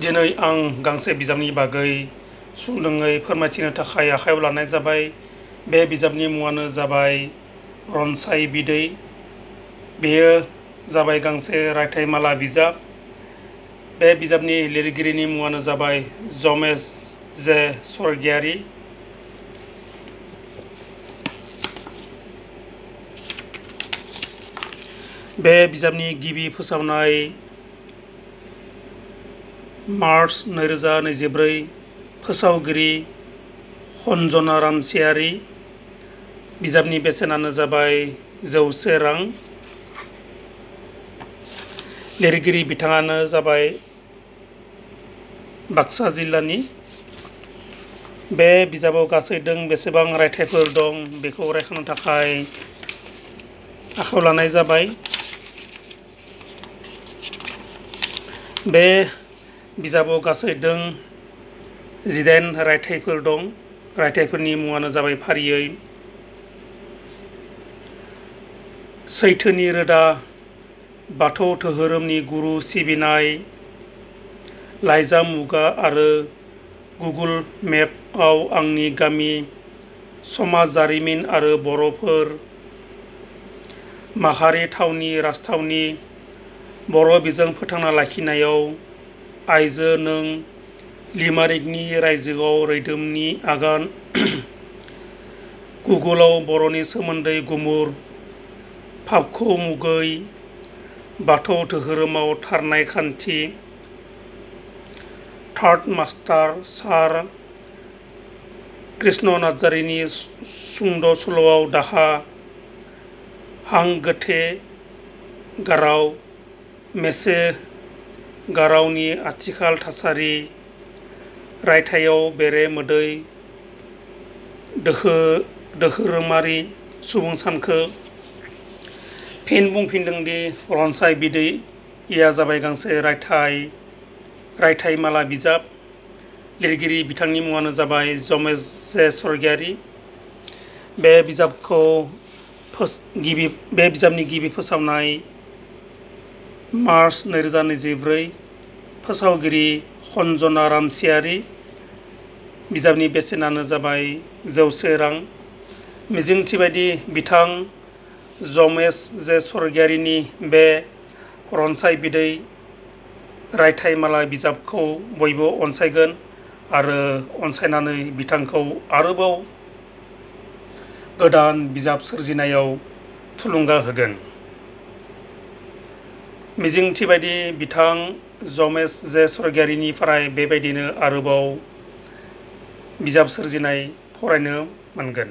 दिनै आं गांसे बिजाबनि बागै सुंदोङै फोरमायथिनो थाखाय आखायाव लानाय जाबाय। बे बिजाबनि मुङानो जाबाय रनसाय बिदै। बेयो जाबाय गांसे रायथाइमाला बिजाब। बे बिजाबनि लिरगिरिनि मुङानो जाबाय जमेश जे स्वर्गियारि। बे बिजाबनि गिबि फोसावनाय मार्च 2024। फोसावगिरि अन्जना रामसियारि। बिजाबनि बेसेनानो जाबाय 100 रां। लिरगिरि बिथाङानो जाबाय बाक्सा जिल्लानि। बे बिजाबाव गासै बेसेबां रायथाइफोर दं बेखौ रायखांनो थाखाय आखायाव लानाय जाबाय। बे बिजाबाव गासै 18 रायथाइफोर दं। रायथाइफोरनि मुङानो जाबाय फारियै सैथोनि रोदा, बाथौ धोरोमनि गुरु सिबिनाय, लाइजाम मुगा आरो गुगोल मेपआव आंनि गामि, समाज जारिमिन आरो बर'फोर, माहारि थावनि राजथावनि, बर' बिजों फोथांना लाखिनायाव आइजो नों, लिमारिकनि रायजोआव रैदोमनि आगान, गुगोलाव बर'नि सोमोन्दै गुमुर, फाफखौ मुगै, बाथौ धोरोमाव थारनाय खान्थि, थार्ड मास्टार सार कृष्ण नार्जारिनि सुंद' सल'आव दाहा, हां गोथे गाराव, मेसे गारावनि आथिखाल थासारि, रायथाइयाव बेरे मोदै, दोहोरोमारि सुबुं सानखो। फिन बुंफिनदोंदि रनसाय बिदैया जाबाय गांसे रायथाइमाला बिजाब। लिरगिरि बिथांनि मुङानो जाबाय जमेश जे स्वर्गियारि। बे बिजाबनि गिबि फोसावनाय मार्च 2024। फोसावगिरि अन्जना रामसियारि। बिजाबनि बेसेनानो जाबाय 100 रां। मिजिंथिबायदि बिथां जमेश जे स्वर्गियारिनि बे रनसाय बिदै रायथाइमाला बिजाबखौ बयबो अनसायगोन आरो अनसायनानै बिथांखौ आरोबाव गोदान बिजाब सोरजिनायाव थुलुंगा होगोन। मिजिंथिबायदि बिथां जमेश जे स्वर्गियारिनिफ्राय बेबायदिनो आरोबाव बिजाब सोरजिनाय फरायनो मोनगोन।